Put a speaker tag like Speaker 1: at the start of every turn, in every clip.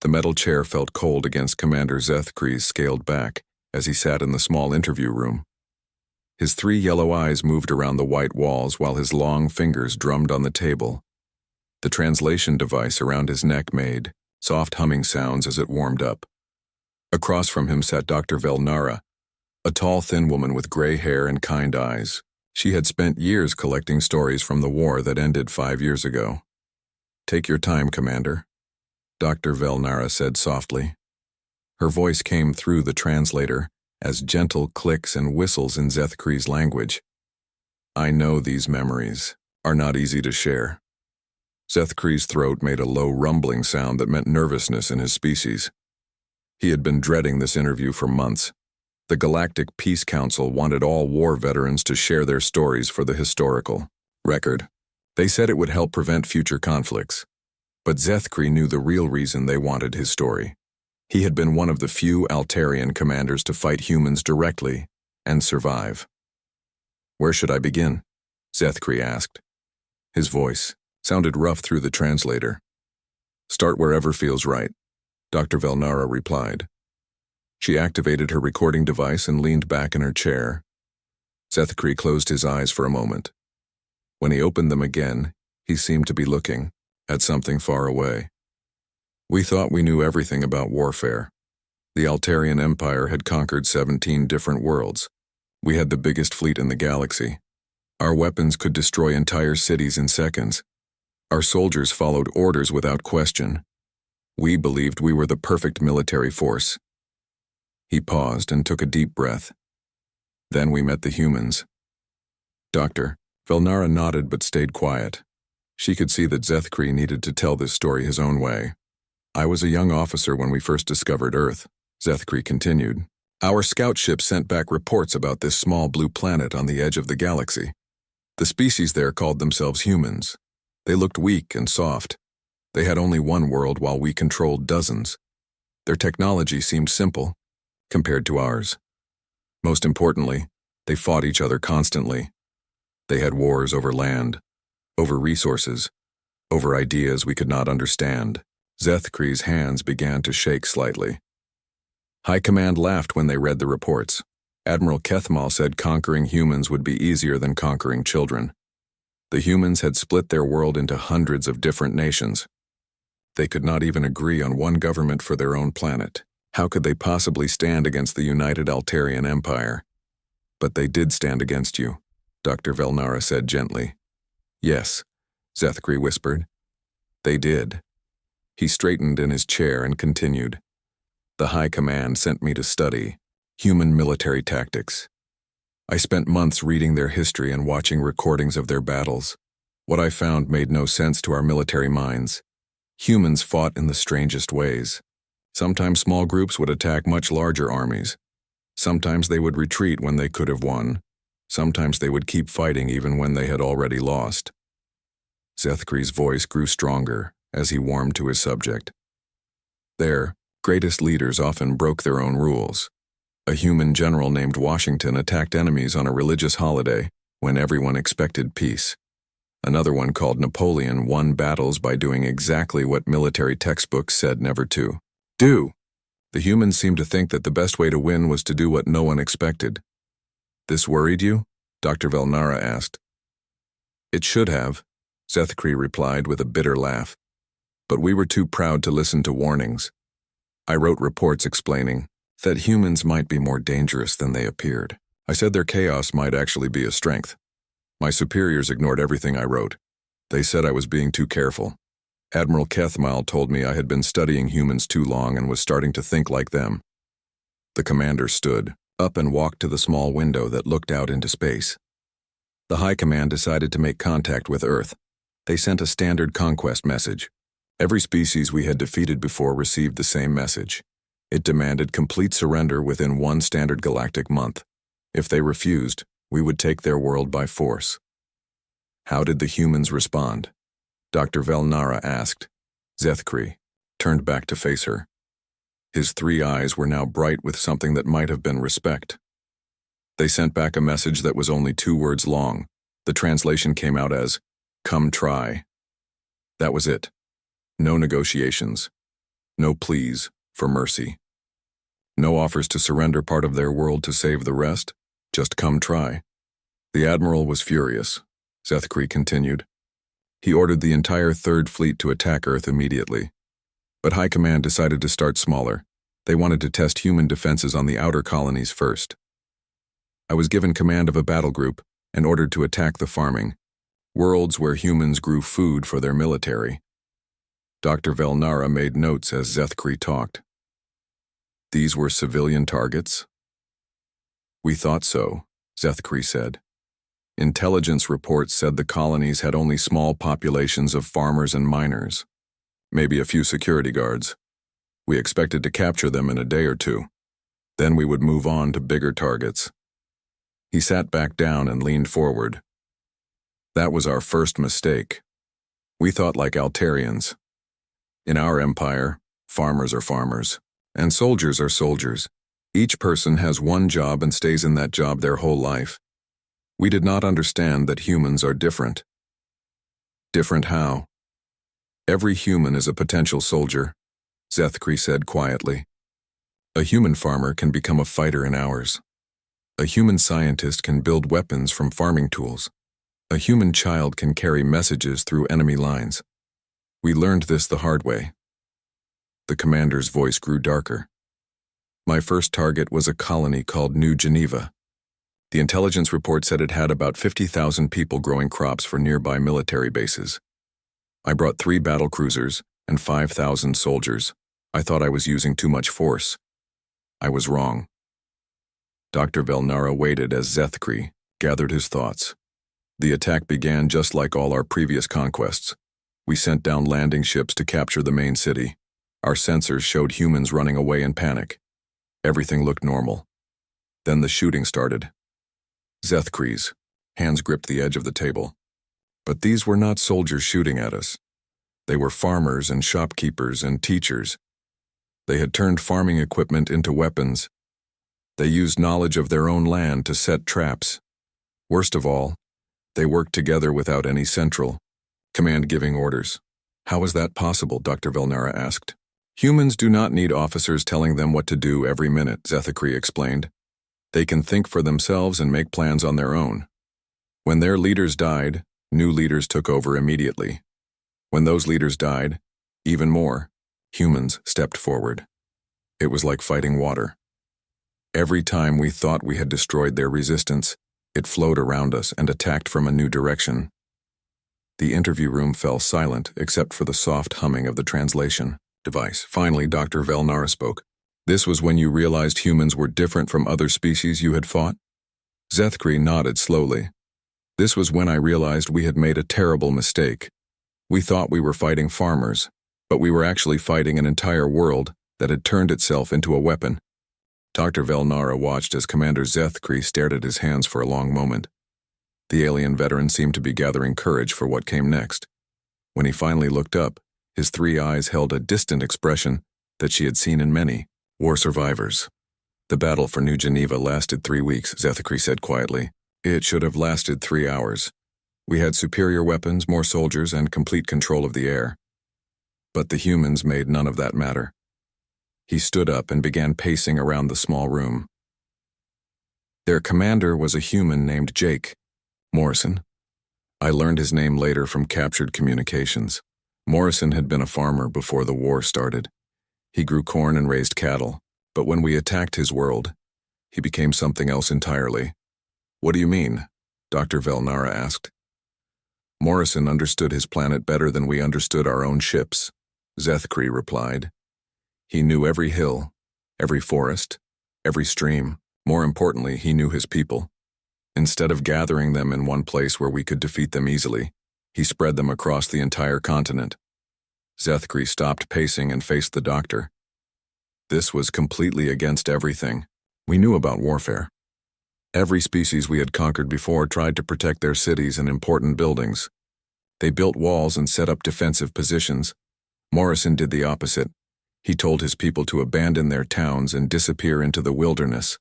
Speaker 1: The metal chair felt cold against Commander Zethkree's scaled back as he sat in the small interview room. His 3 yellow eyes moved around the white walls while his long fingers drummed on the table. The translation device around his neck made soft humming sounds as it warmed up. Across from him sat Dr. Velnara, a tall, thin woman with gray hair and kind eyes. She had spent years collecting stories from the war that ended 5 years ago. "Take your time, Commander," Dr. Velnara said softly. Her voice came through the translator as gentle clicks and whistles in Zethkree's language. "I know these memories are not easy to share." Zethkree's throat made a low rumbling sound that meant nervousness in his species. He had been dreading this interview for months. The Galactic Peace Council wanted all war veterans to share their stories for the historical record. They said it would help prevent future conflicts. But Zethkree knew the real reason they wanted his story. He had been one of the few Altarian commanders to fight humans directly and survive. "Where should I begin?" Zethkree asked. His voice sounded rough through the translator. "Start wherever feels right," Dr. Velnara replied. She activated her recording device and leaned back in her chair. Zethkree closed his eyes for a moment. When he opened them again, he seemed to be looking at something far away. "We thought we knew everything about warfare. The Altarian Empire had conquered 17 different worlds. We had the biggest fleet in the galaxy. Our weapons could destroy entire cities in seconds. Our soldiers followed orders without question. We believed we were the perfect military force." He paused and took a deep breath. "Then we met the humans." Dr. Velnara nodded but stayed quiet. She could see that Zethkree needed to tell this story his own way. "I was a young officer when we first discovered Earth," Zethkree continued. "Our scout ship sent back reports about this small blue planet on the edge of the galaxy. The species there called themselves humans. They looked weak and soft. They had only one world while we controlled dozens. Their technology seemed simple compared to ours. Most importantly, they fought each other constantly. They had wars over land, over resources, over ideas we could not understand." Zethkree's hands began to shake slightly. High Command laughed when they read the reports. Admiral Kethmal said conquering humans would be easier than conquering children. The humans had split their world into hundreds of different nations. They could not even agree on one government for their own planet. How could they possibly stand against the United Altarian Empire? "But they did stand against you," Dr. Velnara said gently. "Yes," Zethkree whispered. "They did." He straightened in his chair and continued. "The High Command sent me to study human military tactics. I spent months reading their history and watching recordings of their battles. What I found made no sense to our military minds. Humans fought in the strangest ways. Sometimes small groups would attack much larger armies. Sometimes they would retreat when they could have won. Sometimes they would keep fighting even when they had already lost." Zethkree's voice grew stronger as he warmed to his subject. "Their greatest leaders often broke their own rules. A human general named Washington attacked enemies on a religious holiday when everyone expected peace. Another one called Napoleon won battles by doing exactly what military textbooks said never to do. The humans seemed to think that the best way to win was to do what no one expected." "This worried you?" Dr. Velnara asked. "It should have," Zethkree replied with a bitter laugh. "But we were too proud to listen to warnings. I wrote reports explaining that humans might be more dangerous than they appeared. I said their chaos might actually be a strength. My superiors ignored everything I wrote. They said I was being too careful. Admiral Kethmal told me I had been studying humans too long and was starting to think like them." The commander stood up and walked to the small window that looked out into space. The High Command decided to make contact with Earth. They sent a standard conquest message. Every species we had defeated before received the same message. It demanded complete surrender within one standard galactic month. If they refused, we would take their world by force. "How did the humans respond?" Dr. Velnara asked. Zethkree turned back to face her. His 3 eyes were now bright with something that might have been respect. They sent back a message that was only 2 words long. The translation came out as, "Come try." That was it. No negotiations. No pleas for mercy. No offers to surrender part of their world to save the rest. Just come try. The Admiral was furious. Zethkri continued. He ordered the entire Third Fleet to attack Earth immediately. But High Command decided to start smaller. They wanted to test human defenses on the outer colonies first. I was given command of a battle group and ordered to attack the farming, worlds where humans grew food for their military. Dr. Velnara made notes as Zethkri talked. These were civilian targets? We thought so, Zethkri said. Intelligence reports said the colonies had only small populations of farmers and miners, maybe a few security guards. We expected to capture them in a day or two. Then we would move on to bigger targets. He sat back down and leaned forward. That was our first mistake. We thought like Altarians. In our empire, farmers are farmers, and soldiers are soldiers. Each person has one job and stays in that job their whole life. We did not understand that humans are different. Different how? Every human is a potential soldier, Zethkri said quietly. A human farmer can become a fighter in hours. A human scientist can build weapons from farming tools. A human child can carry messages through enemy lines. We learned this the hard way. The commander's voice grew darker. My first target was a colony called New Geneva. The intelligence report said it had about 50,000 people growing crops for nearby military bases. I brought 3 battle cruisers and 5,000 soldiers. I thought I was using too much force. I was wrong. Dr. Velnara waited as Zethkri gathered his thoughts. The attack began just like all our previous conquests. We sent down landing ships to capture the main city. Our sensors showed humans running away in panic. Everything looked normal. Then the shooting started. Zethkri's hands gripped the edge of the table. But these were not soldiers shooting at us. They were farmers and shopkeepers and teachers. They had turned farming equipment into weapons. They used knowledge of their own land to set traps. Worst of all, they worked together without any central command giving orders. How is that possible? Dr. Velnara asked. Humans do not need officers telling them what to do every minute, Zethkri explained. They can think for themselves and make plans on their own. When their leaders died, new leaders took over immediately. When those leaders died, even more, humans stepped forward. It was like fighting water. Every time we thought we had destroyed their resistance, it flowed around us and attacked from a new direction. The interview room fell silent except for the soft humming of the translation device. Finally, Dr. Velnara spoke. This was when you realized humans were different from other species you had fought? Zethkri nodded slowly. This was when I realized we had made a terrible mistake. We thought we were fighting farmers, but we were actually fighting an entire world that had turned itself into a weapon. Dr. Velnara watched as Commander Zethkri stared at his hands for a long moment. The alien veteran seemed to be gathering courage for what came next. When he finally looked up, his 3 eyes held a distant expression that she had seen in many war survivors. The battle for New Geneva lasted 3 weeks, Zethkri said quietly. It should have lasted 3 hours. We had superior weapons, more soldiers, and complete control of the air. But the humans made none of that matter. He stood up and began pacing around the small room. Their commander was a human named Jake Morrison. I learned his name later from captured communications. Morrison had been a farmer before the war started. He grew corn and raised cattle, but when we attacked his world, he became something else entirely. What do you mean? Dr. Velnara asked. Morrison understood his planet better than we understood our own ships, Zethkri replied. He knew every hill, every forest, every stream. More importantly, he knew his people. Instead of gathering them in one place where we could defeat them easily, he spread them across the entire continent. Zethkri stopped pacing and faced the doctor. This was completely against everything we knew about warfare. Every species we had conquered before tried to protect their cities and important buildings. They built walls and set up defensive positions. Morrison did the opposite. He told his people to abandon their towns and disappear into the wilderness.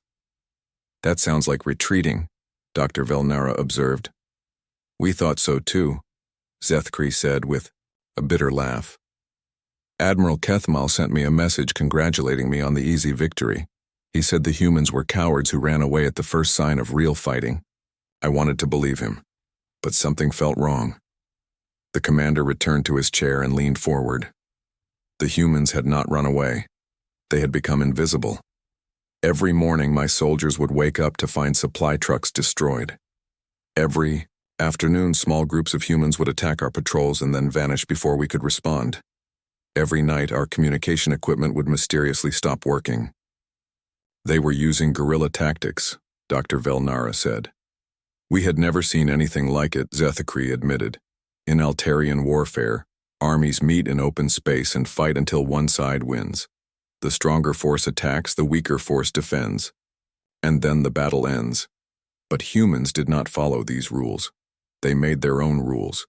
Speaker 1: That sounds like retreating, Dr. Velnara observed. We thought so too, Zethkri said with a bitter laugh. Admiral Kethmal sent me a message congratulating me on the easy victory. He said the humans were cowards who ran away at the first sign of real fighting. I wanted to believe him, but something felt wrong. The commander returned to his chair and leaned forward. The humans had not run away. They had become invisible. Every morning my soldiers would wake up to find supply trucks destroyed. Every afternoon small groups of humans would attack our patrols and then vanish before we could respond. Every night our communication equipment would mysteriously stop working. They were using guerrilla tactics, Dr. Velnara said. We had never seen anything like it, Zethakri admitted. In Altarian warfare, armies meet in open space and fight until one side wins. The stronger force attacks, the weaker force defends. And then the battle ends. But humans did not follow these rules. They made their own rules.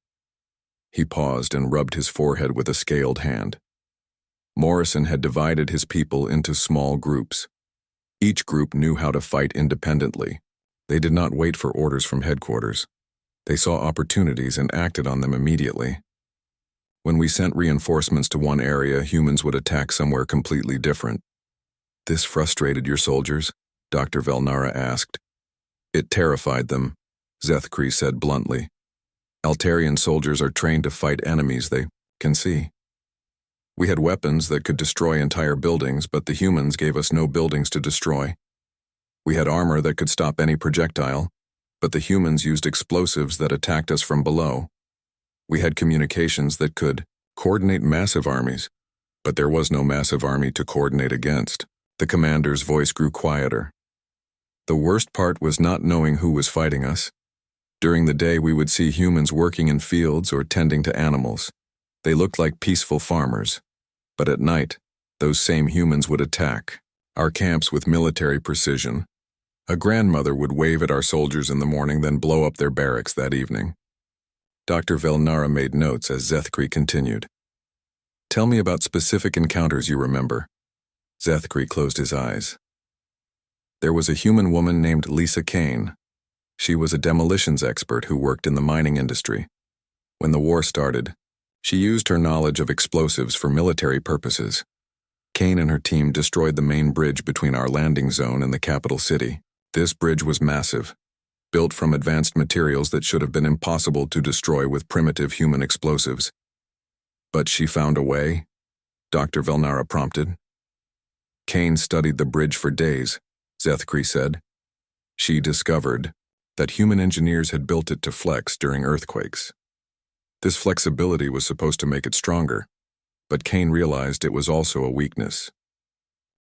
Speaker 1: He paused and rubbed his forehead with a scaled hand. Morrison had divided his people into small groups. Each group knew how to fight independently. They did not wait for orders from headquarters. They saw opportunities and acted on them immediately. When we sent reinforcements to one area, humans would attack somewhere completely different. This frustrated your soldiers? Dr. Velnara asked. It terrified them, Zethkri said bluntly. Altarian soldiers are trained to fight enemies they can see. We had weapons that could destroy entire buildings, but the humans gave us no buildings to destroy. We had armor that could stop any projectile, but the humans used explosives that attacked us from below. We had communications that could coordinate massive armies, but there was no massive army to coordinate against. The commander's voice grew quieter. The worst part was not knowing who was fighting us. During the day we would see humans working in fields or tending to animals. They looked like peaceful farmers. But at night, those same humans would attack our camps with military precision. A grandmother would wave at our soldiers in the morning, then blow up their barracks that evening. Dr. Velnara made notes as Zethkri continued. Tell me about specific encounters you remember. Zethkri closed his eyes. There was a human woman named Lisa Kane. She was a demolitions expert who worked in the mining industry. When the war started, she used her knowledge of explosives for military purposes. Kane and her team destroyed the main bridge between our landing zone and the capital city. This bridge was massive, built from advanced materials that should have been impossible to destroy with primitive human explosives. But she found a way, Dr. Velnara prompted. Kane studied the bridge for days, Zethkri said. She discovered that human engineers had built it to flex during earthquakes. This flexibility was supposed to make it stronger, but Kane realized it was also a weakness.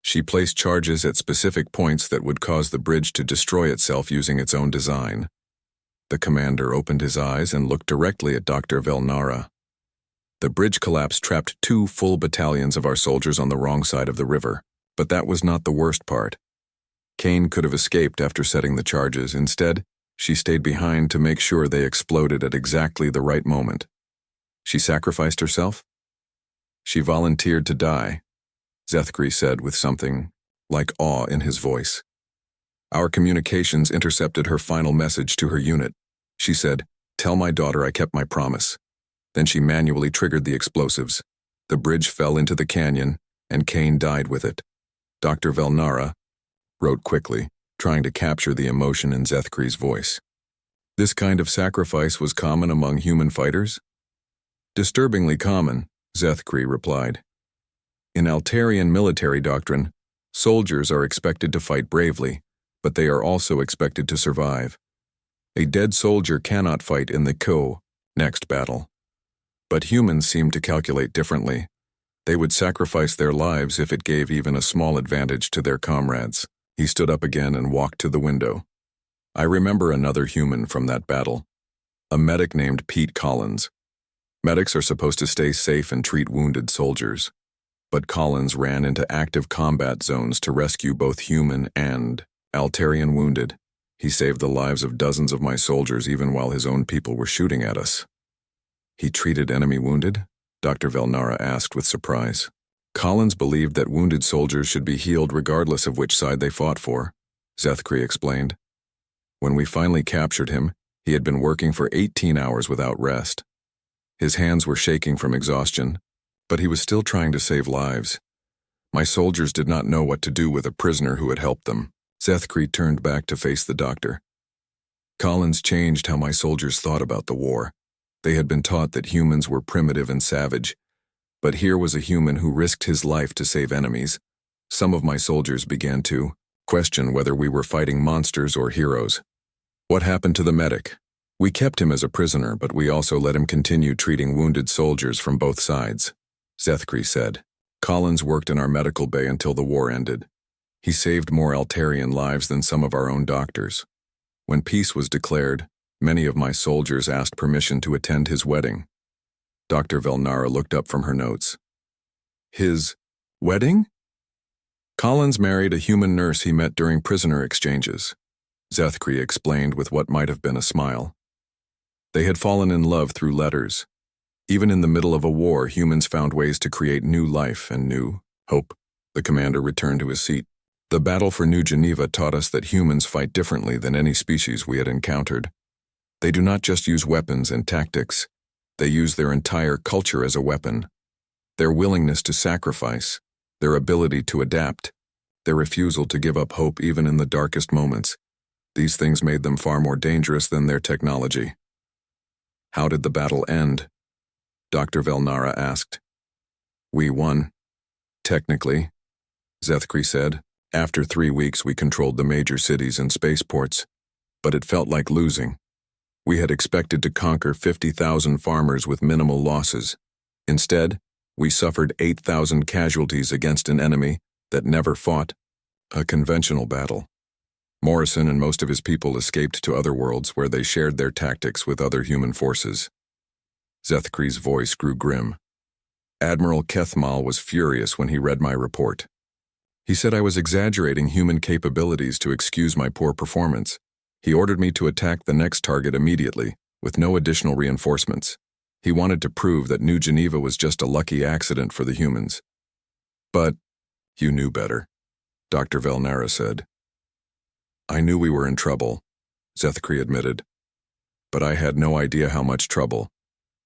Speaker 1: She placed charges at specific points that would cause the bridge to destroy itself using its own design. The commander opened his eyes and looked directly at Dr. Velnara. The bridge collapse trapped 2 full battalions of our soldiers on the wrong side of the river, but that was not the worst part. Kane could have escaped after setting the charges. Instead, she stayed behind to make sure they exploded at exactly the right moment. She sacrificed herself? She volunteered to die, Zethkri said with something like awe in his voice. Our communications intercepted her final message to her unit. She said, "Tell my daughter I kept my promise." Then she manually triggered the explosives. The bridge fell into the canyon, and Kane died with it. Dr. Velnara wrote quickly, trying to capture the emotion in Zethkri's voice. This kind of sacrifice was common among human fighters? Disturbingly common, Zethkri replied. In Altarian military doctrine, soldiers are expected to fight bravely, but they are also expected to survive. A dead soldier cannot fight in the next battle. But humans seem to calculate differently. They would sacrifice their lives if it gave even a small advantage to their comrades. He stood up again and walked to the window. I remember another human from that battle, a medic named Pete Collins. Medics are supposed to stay safe and treat wounded soldiers. But Collins ran into active combat zones to rescue both human and Altarian wounded. He saved the lives of dozens of my soldiers even while his own people were shooting at us. He treated enemy wounded? Dr. Velnara asked with surprise. Collins believed that wounded soldiers should be healed regardless of which side they fought for, Zethkri explained. When we finally captured him, he had been working for 18 hours without rest. His hands were shaking from exhaustion, But he was still trying to save lives. My soldiers did not know what to do with a prisoner who had helped them. Zethkri turned back to face the doctor. Collins changed how my soldiers thought about the war. They had been taught that humans were primitive and savage, but here was a human who risked his life to save enemies. Some of my soldiers began to question whether we were fighting monsters or heroes. What happened to the medic? We kept him as a prisoner, but we also let him continue treating wounded soldiers from both sides, Zethkri said. Collins worked in our medical bay until the war ended. He saved more Altarian lives than some of our own doctors. When peace was declared, many of my soldiers asked permission to attend his wedding. Dr. Velnara looked up from her notes. His wedding? Collins married a human nurse he met during prisoner exchanges, Zethkri explained with what might have been a smile. They had fallen in love through letters. Even in the middle of a war, humans found ways to create new life and new hope. The commander returned to his seat. The battle for New Geneva taught us that humans fight differently than any species we had encountered. They do not just use weapons and tactics. They use their entire culture as a weapon. Their willingness to sacrifice, their ability to adapt, their refusal to give up hope even in the darkest moments. These things made them far more dangerous than their technology. How did the battle end? Dr. Velnara asked. We won. Technically, Zethkri said. After 3 weeks we controlled the major cities and spaceports, but it felt like losing. We had expected to conquer 50,000 farmers with minimal losses. Instead, we suffered 8,000 casualties against an enemy that never fought. A conventional battle. Morrison and most of his people escaped to other worlds where they shared their tactics with other human forces. Zethkri's voice grew grim. Admiral Kethmal was furious when he read my report. He said I was exaggerating human capabilities to excuse my poor performance. He ordered me to attack the next target immediately, with no additional reinforcements. He wanted to prove that New Geneva was just a lucky accident for the humans. But you knew better, Dr. Velnara said. I knew we were in trouble, Zethkri admitted. But I had no idea how much trouble.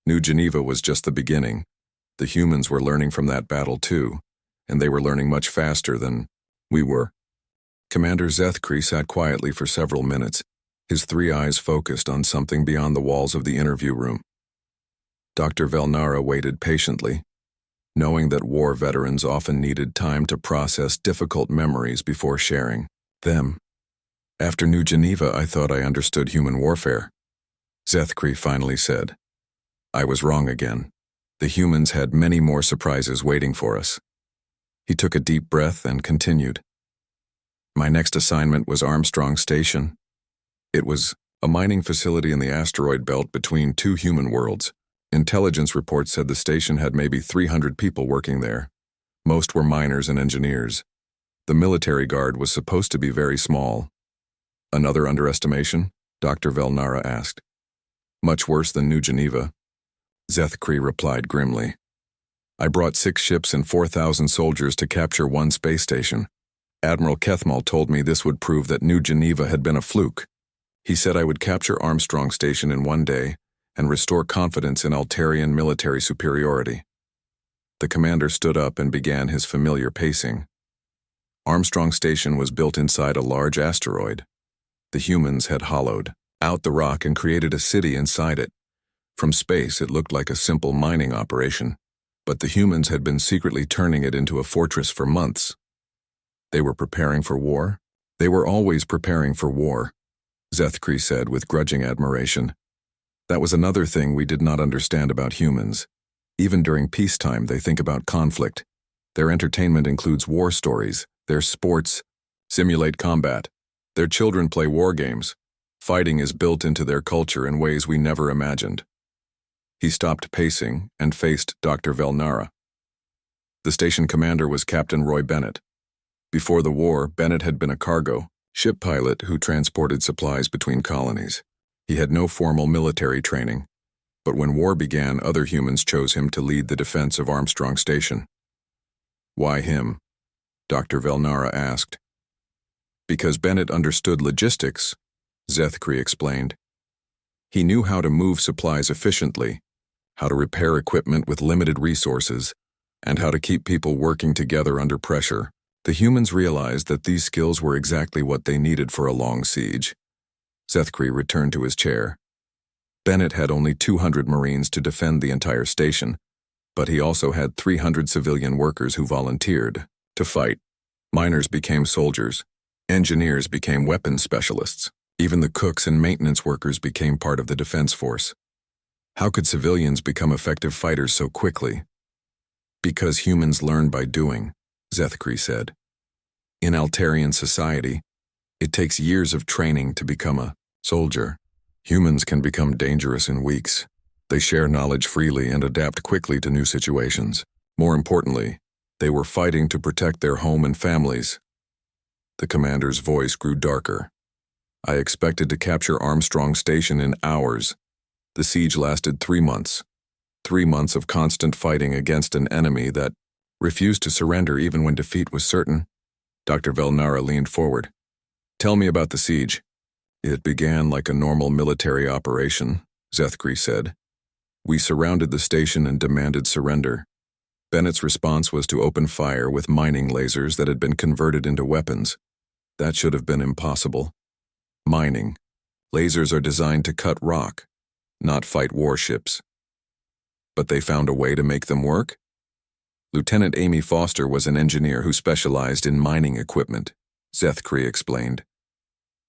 Speaker 1: New Geneva was just the beginning. The humans were learning from that battle too, and they were learning much faster than we were. Commander Zethkri sat quietly for several minutes, his 3 eyes focused on something beyond the walls of the interview room. Dr. Velnara waited patiently, knowing that war veterans often needed time to process difficult memories before sharing them. After New Geneva, I thought I understood human warfare, Zethkri finally said. I was wrong again. The humans had many more surprises waiting for us. He took a deep breath and continued. My next assignment was Armstrong Station. It was a mining facility in the asteroid belt between 2 human worlds. Intelligence reports said the station had maybe 300 people working there. Most were miners and engineers. The military guard was supposed to be very small. Another underestimation? Dr. Velnara asked. Much worse than New Geneva. Zethkri replied grimly. I brought 6 ships and 4,000 soldiers to capture 1 space station. Admiral Kethmal told me this would prove that New Geneva had been a fluke. He said I would capture Armstrong Station in 1 day and restore confidence in Altarian military superiority. The commander stood up and began his familiar pacing. Armstrong Station was built inside a large asteroid. The humans had hollowed out the rock and created a city inside it. From space, it looked like a simple mining operation, but the humans had been secretly turning it into a fortress for months. They were preparing for war? They were always preparing for war, Zethkri said with grudging admiration. That was another thing we did not understand about humans. Even during peacetime, they think about conflict. Their entertainment includes war stories. Their sports simulate combat. Their children play war games. Fighting is built into their culture in ways we never imagined. He stopped pacing and faced Dr. Velnara. The station commander was Captain Roy Bennett. Before the war, Bennett had been a cargo ship pilot who transported supplies between colonies. He had no formal military training, but when war began, other humans chose him to lead the defense of Armstrong Station. Why him? Dr. Velnara asked. Because Bennett understood logistics, Zethkri explained. He knew how to move supplies efficiently, how to repair equipment with limited resources, and how to keep people working together under pressure. The humans realized that these skills were exactly what they needed for a long siege. Zethkri returned to his chair. Bennett had only 200 Marines to defend the entire station, but he also had 300 civilian workers who volunteered to fight. Miners became soldiers. Engineers became weapons specialists. Even the cooks and maintenance workers became part of the defense force. How could civilians become effective fighters so quickly? Because humans learn by doing, Zethkri said. In Altarian society, it takes years of training to become a soldier. Humans can become dangerous in weeks. They share knowledge freely and adapt quickly to new situations. More importantly, they were fighting to protect their home and families. The commander's voice grew darker. I expected to capture Armstrong Station in hours. The siege lasted 3 months. 3 months of constant fighting against an enemy that refused to surrender even when defeat was certain. Dr. Velnara leaned forward. Tell me about the siege. It began like a normal military operation, Zethkri said. We surrounded the station and demanded surrender. Bennett's response was to open fire with mining lasers that had been converted into weapons. That should have been impossible. Mining. Lasers are designed to cut rock, not fight warships. But they found a way to make them work? Lieutenant Amy Foster was an engineer who specialized in mining equipment, Zethkri explained.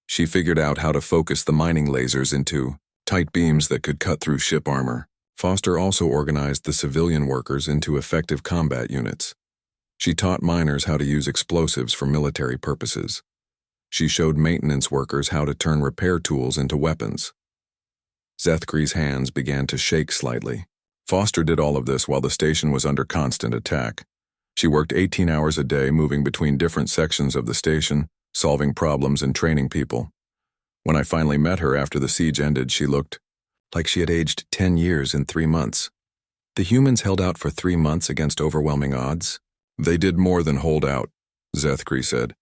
Speaker 1: She figured out how to focus the mining lasers into tight beams that could cut through ship armor. Foster also organized the civilian workers into effective combat units. She taught miners how to use explosives for military purposes. She showed maintenance workers how to turn repair tools into weapons. Zethkri's hands began to shake slightly. Foster did all of this while the station was under constant attack. She worked 18 hours a day, moving between different sections of the station, solving problems and training people. When I finally met her after the siege ended, she looked like she had aged 10 years in 3 months. The humans held out for 3 months against overwhelming odds. They did more than hold out, Zethkri said.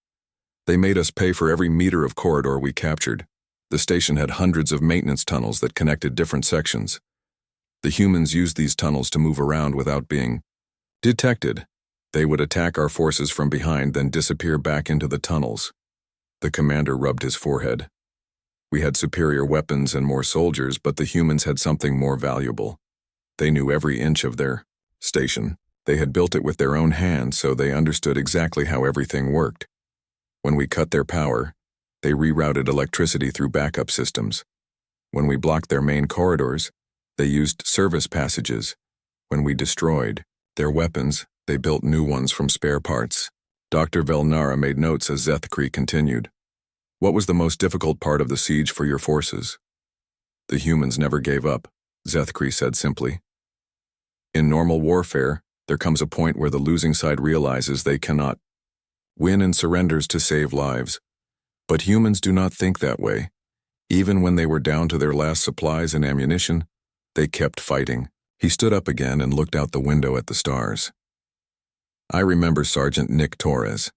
Speaker 1: They made us pay for every meter of corridor we captured. The station had hundreds of maintenance tunnels that connected different sections. The humans used these tunnels to move around without being detected. They would attack our forces from behind, then disappear back into the tunnels. The commander rubbed his forehead. We had superior weapons and more soldiers, but the humans had something more valuable. They knew every inch of their station. They had built it with their own hands, so they understood exactly how everything worked. When we cut their power, they rerouted electricity through backup systems. When we blocked their main corridors, they used service passages. When we destroyed their weapons, they built new ones from spare parts. Dr. Velnara made notes as Zethkri continued. What was the most difficult part of the siege for your forces? The humans never gave up, Zethkri said simply. In normal warfare, there comes a point where the losing side realizes they cannot win and surrenders to save lives. But humans do not think that way. Even when they were down to their last supplies and ammunition, they kept fighting. He stood up again and looked out the window at the stars. I remember Sergeant Nick Torres.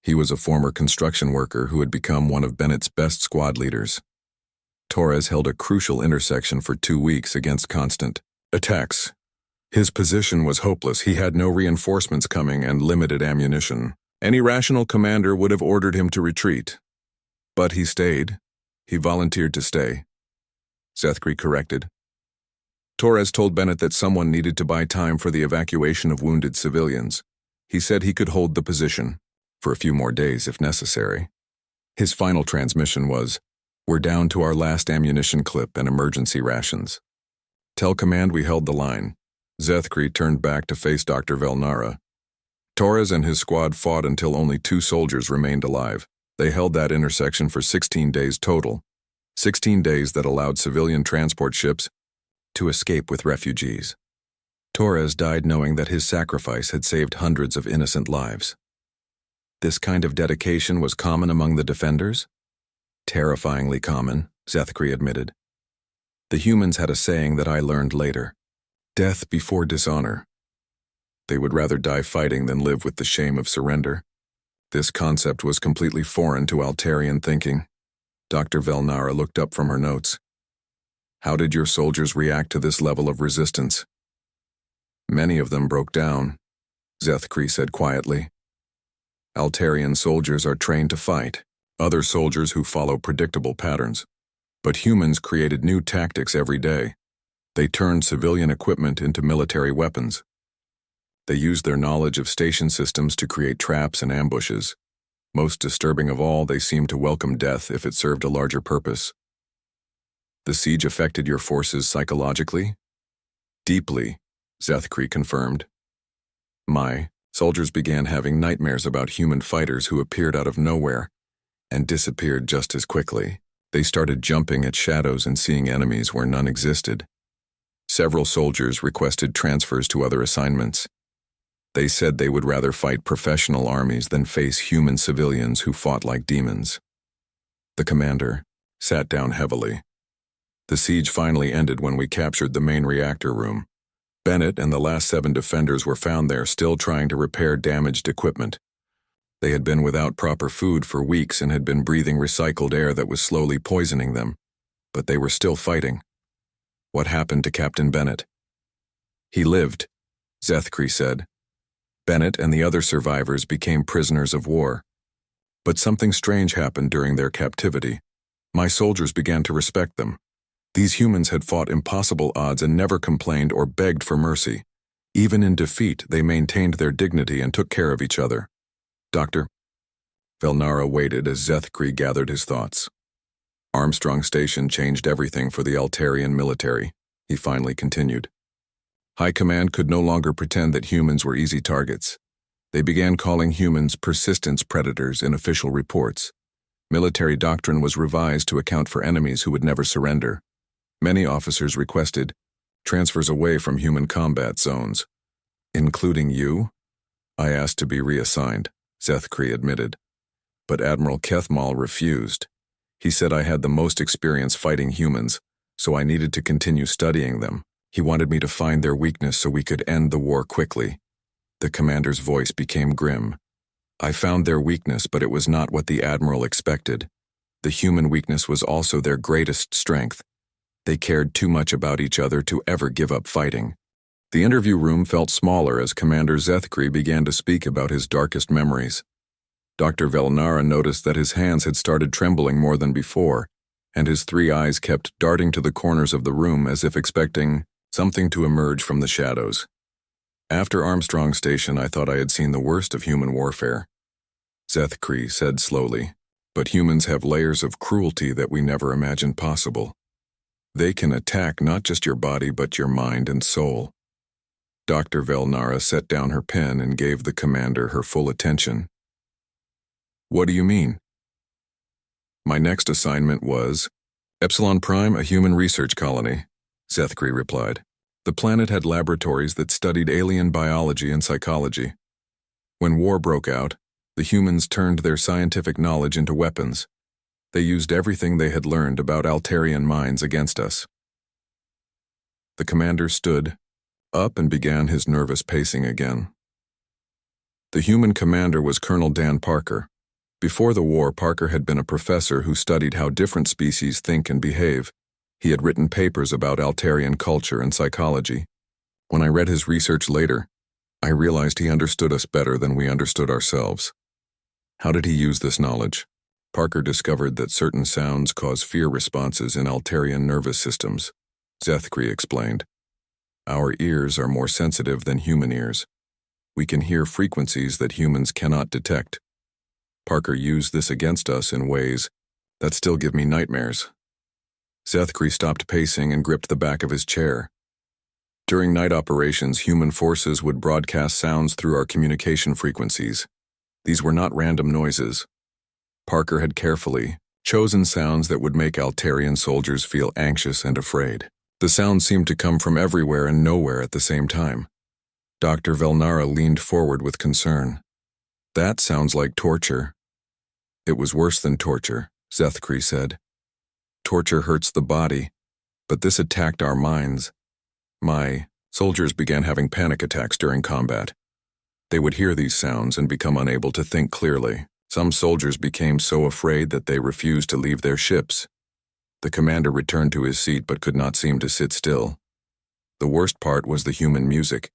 Speaker 1: He was a former construction worker who had become one of Bennett's best squad leaders. Torres held a crucial intersection for 2 weeks against constant attacks. His position was hopeless. He had no reinforcements coming and limited ammunition. Any rational commander would have ordered him to retreat. But he stayed. He volunteered to stay. Zethkri corrected. Torres told Bennett that someone needed to buy time for the evacuation of wounded civilians. He said he could hold the position for a few more days if necessary. His final transmission was, "We're down to our last ammunition clip and emergency rations. Tell command we held the line." Zethkri turned back to face Dr. Velnara. Torres and his squad fought until only 2 soldiers remained alive. They held that intersection for 16 days total. 16 days that allowed civilian transport ships to escape with refugees. Torres died knowing that his sacrifice had saved hundreds of innocent lives. This kind of dedication was common among the defenders? Terrifyingly common, Zethkri admitted. The humans had a saying that I learned later. Death before dishonor. They would rather die fighting than live with the shame of surrender. This concept was completely foreign to Altarian thinking. Dr. Velnara looked up from her notes. How did your soldiers react to this level of resistance? Many of them broke down. Zethkri said quietly. Altarian soldiers are trained to fight, other soldiers who follow predictable patterns. But humans created new tactics every day. They turned civilian equipment into military weapons. They used their knowledge of station systems to create traps and ambushes. Most disturbing of all, they seemed to welcome death if it served a larger purpose. The siege affected your forces psychologically? Deeply, Zethkri confirmed. My soldiers began having nightmares about human fighters who appeared out of nowhere and disappeared just as quickly. They started jumping at shadows and seeing enemies where none existed. Several soldiers requested transfers to other assignments. They said they would rather fight professional armies than face human civilians who fought like demons. The commander sat down heavily. The siege finally ended when we captured the main reactor room. Bennett and the last 7 defenders were found there, still trying to repair damaged equipment. They had been without proper food for weeks and had been breathing recycled air that was slowly poisoning them. But they were still fighting. What happened to Captain Bennett? He lived, Zethkri said. Bennett and the other survivors became prisoners of war. But something strange happened during their captivity. My soldiers began to respect them. These humans had fought impossible odds and never complained or begged for mercy. Even in defeat, they maintained their dignity and took care of each other. Doctor? Velnara waited as Zethkri gathered his thoughts. Armstrong Station changed everything for the Altarian military, he finally continued. High Command could no longer pretend that humans were easy targets. They began calling humans persistence predators in official reports. Military doctrine was revised to account for enemies who would never surrender. Many officers requested transfers away from human combat zones. Including you? I asked to be reassigned, Zethkri admitted. But Admiral Kethmal refused. He said I had the most experience fighting humans, so I needed to continue studying them. He wanted me to find their weakness so we could end the war quickly. The commander's voice became grim. I found their weakness, but it was not what the Admiral expected. The human weakness was also their greatest strength. They cared too much about each other to ever give up fighting. The interview room felt smaller as Commander Zethkri began to speak about his darkest memories. Dr. Velnara noticed that his hands had started trembling more than before, and his 3 eyes kept darting to the corners of the room as if expecting something to emerge from the shadows. After Armstrong Station, I thought I had seen the worst of human warfare. Zethkri said slowly, but humans have layers of cruelty that we never imagined possible. They can attack not just your body but your mind and soul. Dr. Velnara set down her pen and gave the commander her full attention. What do you mean? My next assignment was Epsilon Prime, a human research colony, Zethkri replied. The planet had laboratories that studied alien biology and psychology. When war broke out, the humans turned their scientific knowledge into weapons. They used everything they had learned about Altarian minds against us. The commander stood up and began his nervous pacing again. The human commander was Colonel Dan Parker. Before the war, Parker had been a professor who studied how different species think and behave. He had written papers about Altarian culture and psychology. When I read his research later, I realized he understood us better than we understood ourselves. How did he use this knowledge? Parker discovered that certain sounds cause fear responses in Altarian nervous systems. Zethkri explained. Our ears are more sensitive than human ears. We can hear frequencies that humans cannot detect. Parker used this against us in ways that still give me nightmares. Zethkri stopped pacing and gripped the back of his chair. During night operations, human forces would broadcast sounds through our communication frequencies. These were not random noises. Parker had carefully chosen sounds that would make Altarian soldiers feel anxious and afraid. The sounds seemed to come from everywhere and nowhere at the same time. Dr. Velnara leaned forward with concern. That sounds like torture. It was worse than torture, Zethkri said. Torture hurts the body, but this attacked our minds. My soldiers began having panic attacks during combat. They would hear these sounds and become unable to think clearly. Some soldiers became so afraid that they refused to leave their ships. The commander returned to his seat but could not seem to sit still. The worst part was the human music.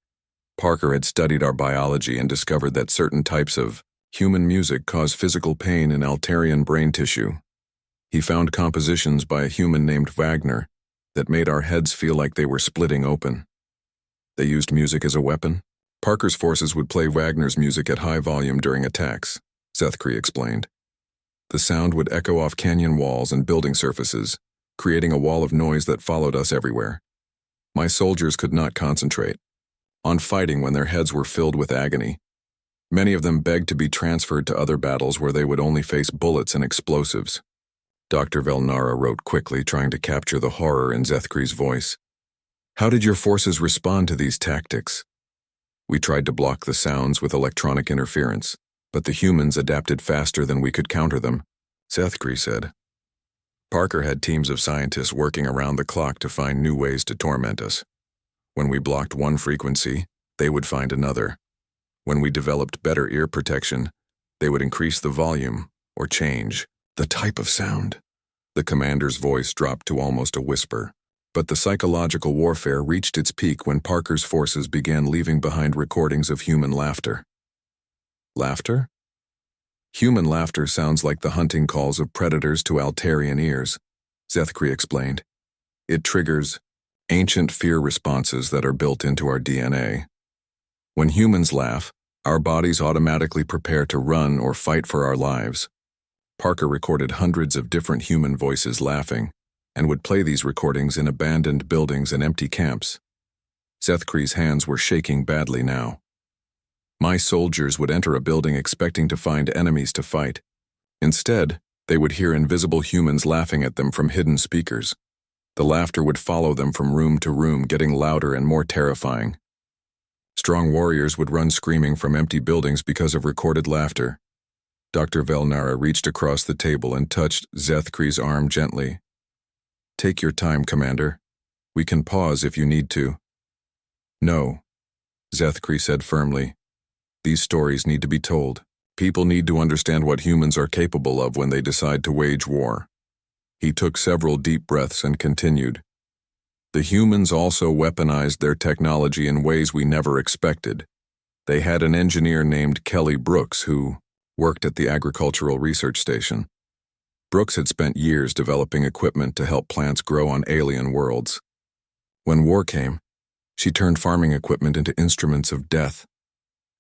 Speaker 1: Parker had studied our biology and discovered that certain types of human music cause physical pain in Altarian brain tissue. He found compositions by a human named Wagner that made our heads feel like they were splitting open. They used music as a weapon. Parker's forces would play Wagner's music at high volume during attacks, Sethkree explained. The sound would echo off canyon walls and building surfaces, creating a wall of noise that followed us everywhere. My soldiers could not concentrate on fighting when their heads were filled with agony. Many of them begged to be transferred to other battles where they would only face bullets and explosives. Dr. Velnara wrote quickly, trying to capture the horror in Sethkree's voice. How did your forces respond to these tactics? We tried to block the sounds with electronic interference, but the humans adapted faster than we could counter them, Sethkree said. Parker had teams of scientists working around the clock to find new ways to torment us. When we blocked one frequency, they would find another. When we developed better ear protection, they would increase the volume or change the type of sound. The commander's voice dropped to almost a whisper, but the psychological warfare reached its peak when Parker's forces began leaving behind recordings of human laughter. Laughter? Human laughter sounds like the hunting calls of predators to Altarian ears, Sethkree explained. It triggers ancient fear responses that are built into our DNA. When humans laugh, our bodies automatically prepare to run or fight for our lives. Parker recorded hundreds of different human voices laughing, and would play these recordings in abandoned buildings and empty camps. Sethkree's hands were shaking badly now. My soldiers would enter a building expecting to find enemies to fight. Instead, they would hear invisible humans laughing at them from hidden speakers. The laughter would follow them from room to room, getting louder and more terrifying. Strong warriors would run screaming from empty buildings because of recorded laughter. Dr. Velnara reached across the table and touched Sethkree's arm gently. Take your time, Commander. We can pause if you need to. No, Sethkree said firmly. These stories need to be told. People need to understand what humans are capable of when they decide to wage war. He took several deep breaths and continued. The humans also weaponized their technology in ways we never expected. They had an engineer named Kelly Brooks who worked at the Agricultural Research Station. Brooks had spent years developing equipment to help plants grow on alien worlds. When war came, she turned farming equipment into instruments of death.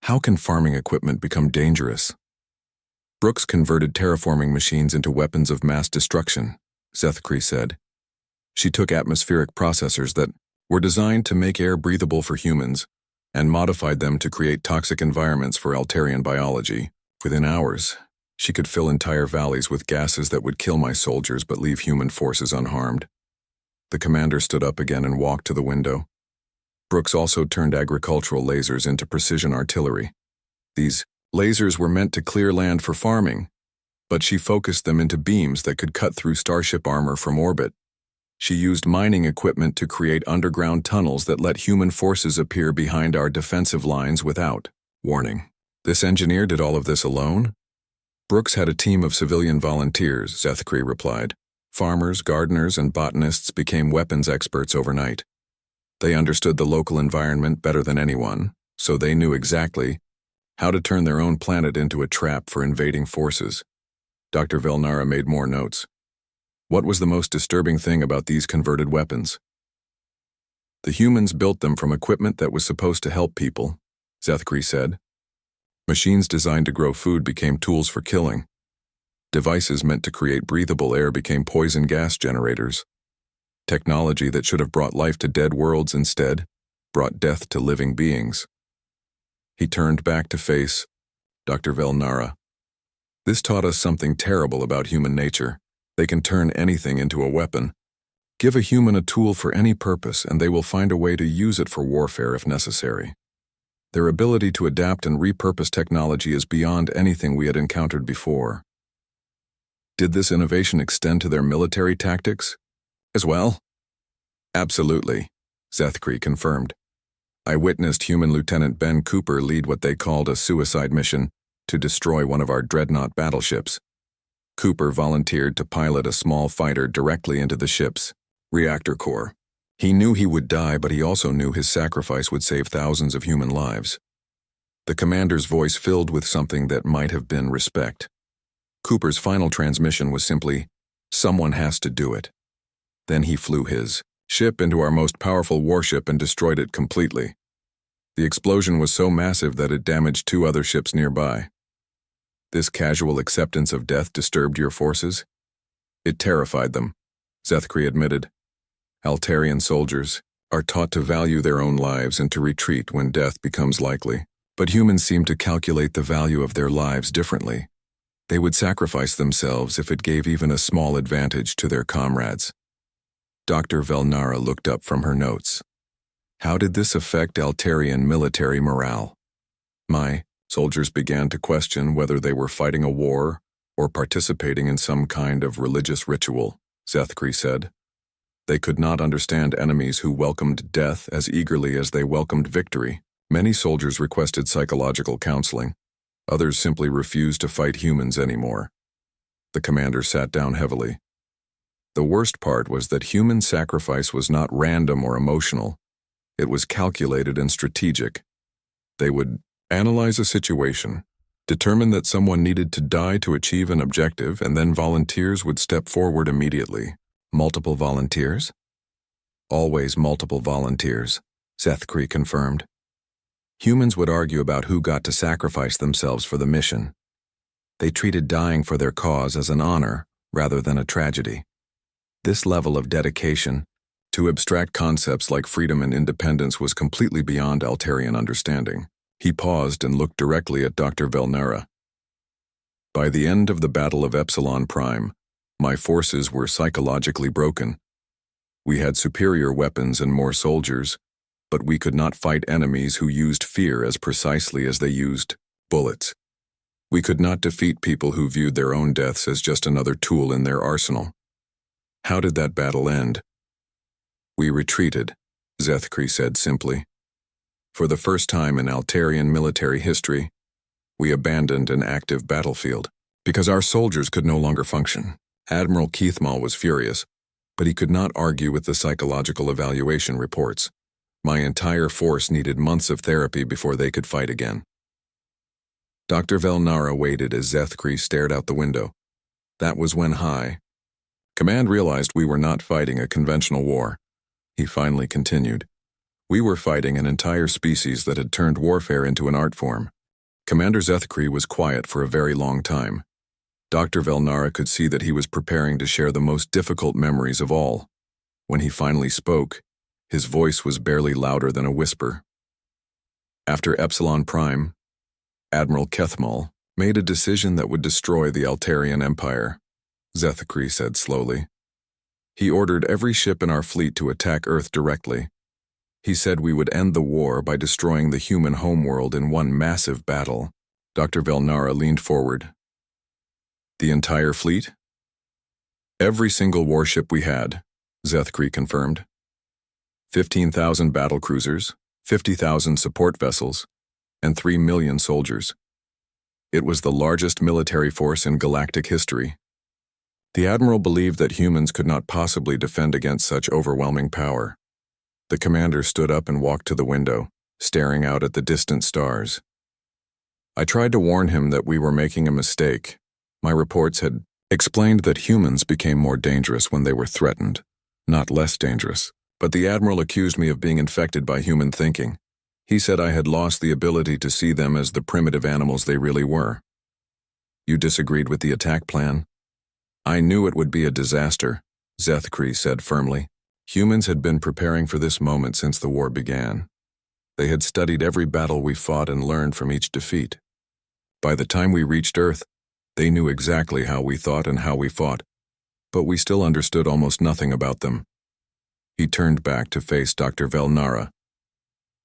Speaker 1: How can farming equipment become dangerous? Brooks converted terraforming machines into weapons of mass destruction, Sethkree said. She took atmospheric processors that were designed to make air breathable for humans and modified them to create toxic environments for Altarian biology. Within hours, she could fill entire valleys with gases that would kill my soldiers but leave human forces unharmed. The commander stood up again and walked to the window. Brooks also turned agricultural lasers into precision artillery. These lasers were meant to clear land for farming, but she focused them into beams that could cut through starship armor from orbit. She used mining equipment to create underground tunnels that let human forces appear behind our defensive lines without warning. This engineer did all of this alone? Brooks had a team of civilian volunteers, Sethkree replied. Farmers, gardeners, and botanists became weapons experts overnight. They understood the local environment better than anyone, so they knew exactly how to turn their own planet into a trap for invading forces. Dr. Velnara made more notes. What was the most disturbing thing about these converted weapons? The humans built them from equipment that was supposed to help people, Sethkree said. Machines designed to grow food became tools for killing. Devices meant to create breathable air became poison gas generators. Technology that should have brought life to dead worlds instead brought death to living beings. He turned back to face Dr. Velnara. This taught us something terrible about human nature. They can turn anything into a weapon. Give a human a tool for any purpose and they will find a way to use it for warfare if necessary. Their ability to adapt and repurpose technology is beyond anything we had encountered before. Did this innovation extend to their military tactics as well? Absolutely, Sethkree confirmed. I witnessed Human Lieutenant Ben Cooper lead what they called a suicide mission to destroy one of our dreadnought battleships. Cooper volunteered to pilot a small fighter directly into the ship's reactor core. He knew he would die, but he also knew his sacrifice would save thousands of human lives. The commander's voice filled with something that might have been respect. Cooper's final transmission was simply, "Someone has to do it." Then he flew his ship into our most powerful warship and destroyed it completely. The explosion was so massive that it damaged 2 other ships nearby. This casual acceptance of death disturbed your forces? It terrified them, Zethkri admitted. Altarian soldiers are taught to value their own lives and to retreat when death becomes likely. But humans seem to calculate the value of their lives differently. They would sacrifice themselves if it gave even a small advantage to their comrades. Dr. Velnara looked up from her notes. How did this affect Altarian military morale? My soldiers began to question whether they were fighting a war or participating in some kind of religious ritual, Zethkri said. They could not understand enemies who welcomed death as eagerly as they welcomed victory. Many soldiers requested psychological counseling. Others simply refused to fight humans anymore. The commander sat down heavily. The worst part was that human sacrifice was not random or emotional. It was calculated and strategic. They would analyze a situation, determine that someone needed to die to achieve an objective, and then volunteers would step forward immediately. Multiple volunteers? Always multiple volunteers, Zethkri confirmed. Humans would argue about who got to sacrifice themselves for the mission. They treated dying for their cause as an honor rather than a tragedy. This level of dedication to abstract concepts like freedom and independence was completely beyond Altarian understanding. He paused and looked directly at Dr. Velnara. By the end of the Battle of Epsilon Prime, my forces were psychologically broken. We had superior weapons and more soldiers, but we could not fight enemies who used fear as precisely as they used bullets. We could not defeat people who viewed their own deaths as just another tool in their arsenal. How did that battle end? We retreated, Zethkri said simply. For the first time in Altarian military history, we abandoned an active battlefield because our soldiers could no longer function. Admiral Keithmal was furious, but he could not argue with the psychological evaluation reports. My entire force needed months of therapy before they could fight again. Dr. Velnara waited as Zethkri stared out the window. That was when High Command realized we were not fighting a conventional war. He finally continued. We were fighting an entire species that had turned warfare into an art form. Commander Zethkri was quiet for a very long time. Dr. Velnara could see that he was preparing to share the most difficult memories of all. When he finally spoke, his voice was barely louder than a whisper. After Epsilon Prime, Admiral Keithmal made a decision that would destroy the Altarian Empire, Zethkri said slowly. He ordered every ship in our fleet to attack Earth directly. He said we would end the war by destroying the human homeworld in one massive battle. Dr. Velnara leaned forward. The entire fleet? Every single warship we had, Zethkri confirmed. 15,000 battle cruisers, 50,000 support vessels, and 3 million soldiers. It was the largest military force in galactic history. The admiral believed that humans could not possibly defend against such overwhelming power. The commander stood up and walked to the window, staring out at the distant stars. I tried to warn him that we were making a mistake. My reports had explained that humans became more dangerous when they were threatened, not less dangerous. But the admiral accused me of being infected by human thinking. He said I had lost the ability to see them as the primitive animals they really were. You disagreed with the attack plan? I knew it would be a disaster, Zethkri said firmly. Humans had been preparing for this moment since the war began. They had studied every battle we fought and learned from each defeat. By the time we reached Earth, they knew exactly how we thought and how we fought, but we still understood almost nothing about them. He turned back to face Dr. Velnara.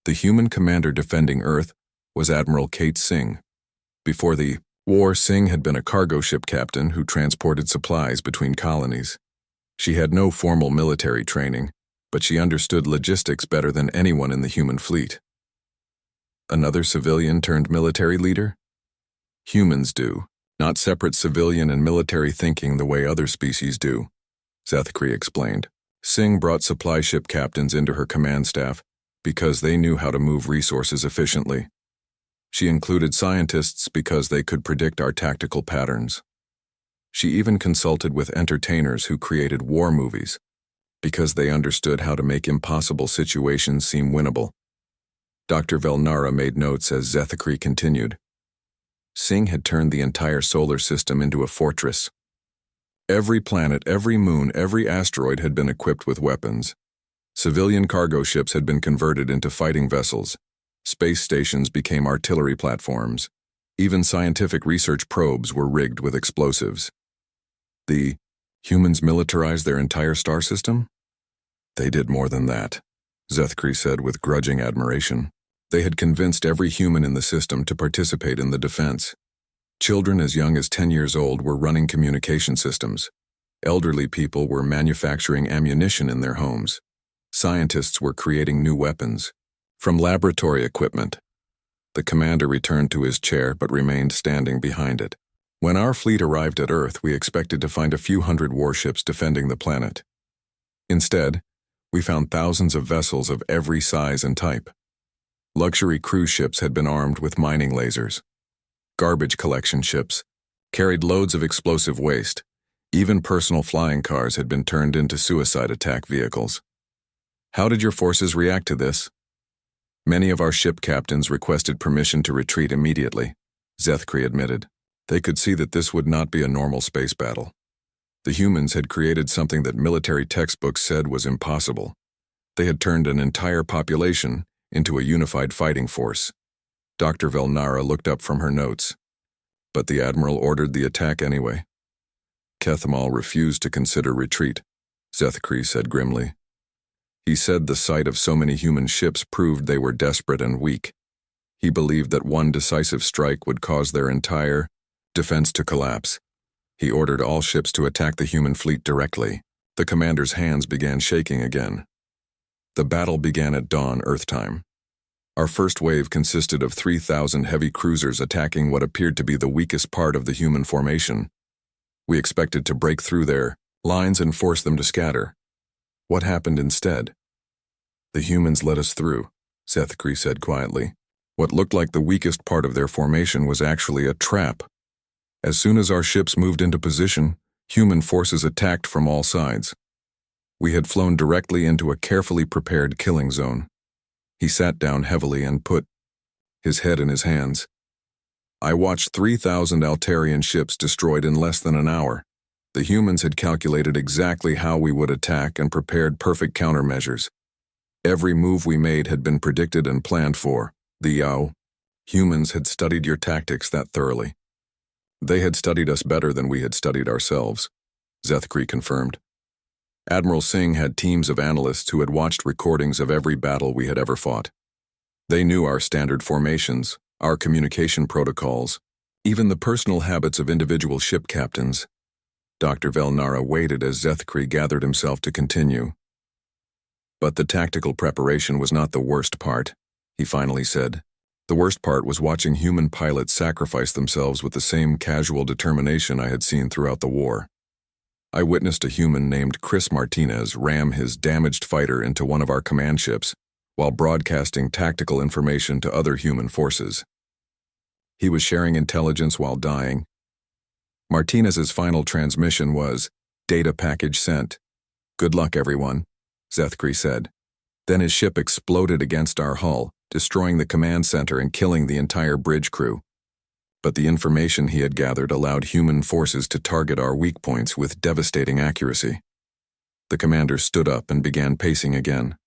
Speaker 1: The human commander defending Earth was Admiral Kate Singh. Before the war, Singh had been a cargo ship captain who transported supplies between colonies. She had no formal military training, but she understood logistics better than anyone in the human fleet. Another civilian-turned-military leader? Humans do, not separate civilian and military thinking the way other species do, Zethkri explained. Singh brought supply ship captains into her command staff because they knew how to move resources efficiently. She included scientists because they could predict our tactical patterns. She even consulted with entertainers who created war movies because they understood how to make impossible situations seem winnable. Dr. Velnara made notes as Zethakri continued. Singh had turned the entire solar system into a fortress. Every planet, every moon, every asteroid had been equipped with weapons. Civilian cargo ships had been converted into fighting vessels. Space stations became artillery platforms. Even scientific research probes were rigged with explosives. The humans militarized their entire star system? They did more than that, Zethkri said with grudging admiration. They had convinced every human in the system to participate in the defense. Children as young as 10 years old were running communication systems. Elderly people were manufacturing ammunition in their homes. Scientists were creating new weapons. From laboratory equipment. The commander returned to his chair but remained standing behind it. When our fleet arrived at Earth, we expected to find a few hundred warships defending the planet. Instead, we found thousands of vessels of every size and type. Luxury cruise ships had been armed with mining lasers. Garbage collection ships carried loads of explosive waste. Even personal flying cars had been turned into suicide attack vehicles. How did your forces react to this? Many of our ship captains requested permission to retreat immediately, Zethkri admitted. They could see that this would not be a normal space battle. The humans had created something that military textbooks said was impossible. They had turned an entire population into a unified fighting force. Dr. Velnara looked up from her notes. But the Admiral ordered the attack anyway. Kethamal refused to consider retreat, Zethkri said grimly. He said the sight of so many human ships proved they were desperate and weak. He believed that one decisive strike would cause their entire defense to collapse. He ordered all ships to attack the human fleet directly. The commander's hands began shaking again. The battle began at dawn, Earth time. Our first wave consisted of 3,000 heavy cruisers attacking what appeared to be the weakest part of the human formation. We expected to break through their lines and force them to scatter. What happened instead? The humans let us through, Zethkri said quietly. What looked like the weakest part of their formation was actually a trap. As soon as our ships moved into position, human forces attacked from all sides. We had flown directly into a carefully prepared killing zone. He sat down heavily and put his head in his hands. I watched 3,000 Altarian ships destroyed in less than an hour. The humans had calculated exactly how we would attack and prepared perfect countermeasures. Every move we made had been predicted and planned for. The humans had studied your tactics that thoroughly. They had studied us better than we had studied ourselves, Zethkri confirmed. Admiral Singh had teams of analysts who had watched recordings of every battle we had ever fought. They knew our standard formations, our communication protocols, even the personal habits of individual ship captains. Dr. Velnara waited as Zethkri gathered himself to continue. But the tactical preparation was not the worst part, he finally said. The worst part was watching human pilots sacrifice themselves with the same casual determination I had seen throughout the war. I witnessed a human named Chris Martinez ram his damaged fighter into one of our command ships while broadcasting tactical information to other human forces. He was sharing intelligence while dying. Martinez's final transmission was, "Data package sent. Good luck, everyone," Zethkri said. Then his ship exploded against our hull, destroying the command center and killing the entire bridge crew. But the information he had gathered allowed human forces to target our weak points with devastating accuracy. The commander stood up and began pacing again.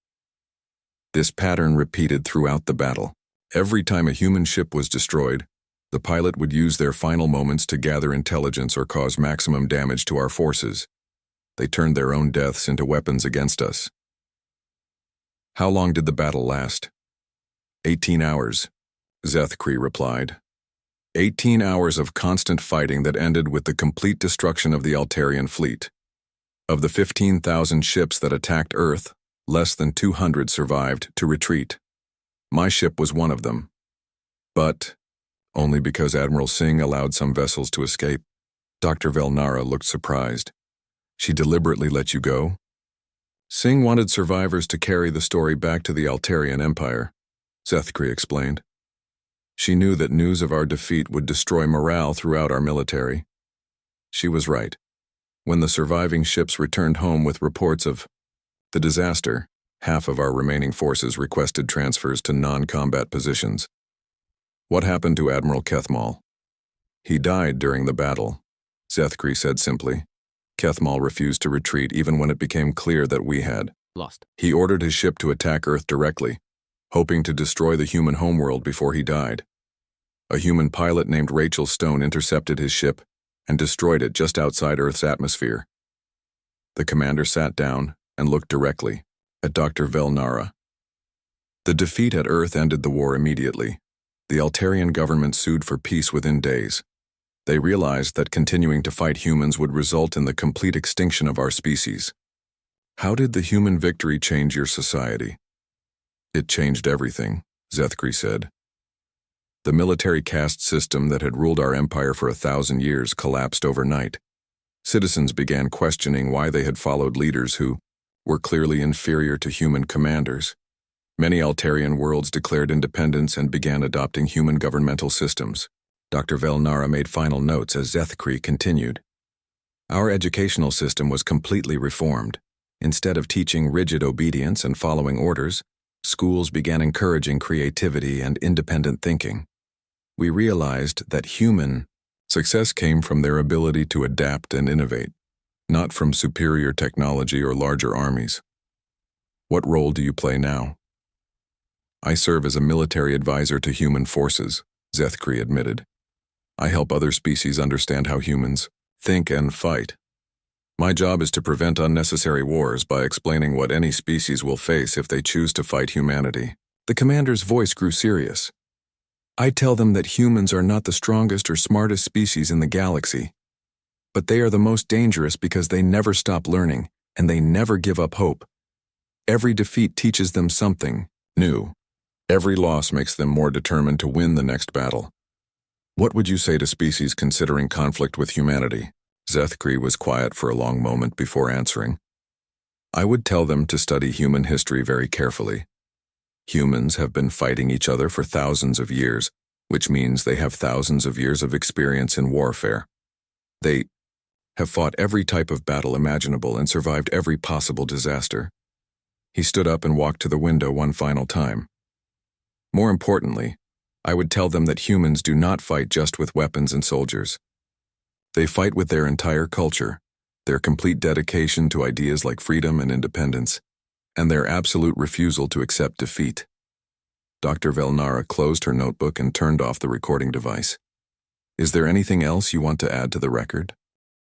Speaker 1: This pattern repeated throughout the battle. Every time a human ship was destroyed, the pilot would use their final moments to gather intelligence or cause maximum damage to our forces. They turned their own deaths into weapons against us. How long did the battle last? 18 hours, Zethkri replied. 18 hours of constant fighting that ended with the complete destruction of the Altarian fleet. Of the 15,000 ships that attacked Earth, less than 200 survived to retreat. My ship was one of them. But only because Admiral Singh allowed some vessels to escape. Dr. Velnara looked surprised. She deliberately let you go? Singh wanted survivors to carry the story back to the Altarian Empire, Zethkri explained. She knew that news of our defeat would destroy morale throughout our military. She was right. When the surviving ships returned home with reports of the disaster, half of our remaining forces requested transfers to non-combat positions. What happened to Admiral Kethmal? He died during the battle, Zethkri said simply. Kethmal refused to retreat even when it became clear that we had
Speaker 2: lost.
Speaker 1: He ordered his ship to attack Earth directly, hoping to destroy the human homeworld before he died. A human pilot named Rachel Stone intercepted his ship and destroyed it just outside Earth's atmosphere. The commander sat down and looked directly at Dr. Velnara. The defeat at Earth ended the war immediately. The Altarian government sued for peace within days. They realized that continuing to fight humans would result in the complete extinction of our species. How did the human victory change your society? It changed everything, Zethkri said. The military caste system that had ruled our empire for 1,000 years collapsed overnight. Citizens began questioning why they had followed leaders who were clearly inferior to human commanders. Many Altarian worlds declared independence and began adopting human governmental systems. Dr. Velnara made final notes as Zethkri continued. Our educational system was completely reformed. Instead of teaching rigid obedience and following orders, schools began encouraging creativity and independent thinking. We realized that human success came from their ability to adapt and innovate, not from superior technology or larger armies. What role do you play now? I serve as a military advisor to human forces, Zethkri admitted. I help other species understand how humans think and fight. My job is to prevent unnecessary wars by explaining what any species will face if they choose to fight humanity. The commander's voice grew serious. I tell them that humans are not the strongest or smartest species in the galaxy, but they are the most dangerous because they never stop learning and they never give up hope. Every defeat teaches them something new. Every loss makes them more determined to win the next battle. What would you say to species considering conflict with humanity? Zethkri was quiet for a long moment before answering. I would tell them to study human history very carefully. Humans have been fighting each other for thousands of years, which means they have thousands of years of experience in warfare. They have fought every type of battle imaginable and survived every possible disaster. He stood up and walked to the window one final time. More importantly, I would tell them that humans do not fight just with weapons and soldiers. They fight with their entire culture, their complete dedication to ideas like freedom and independence, and their absolute refusal to accept defeat. Dr. Velnara closed her notebook and turned off the recording device. Is there anything else you want to add to the record?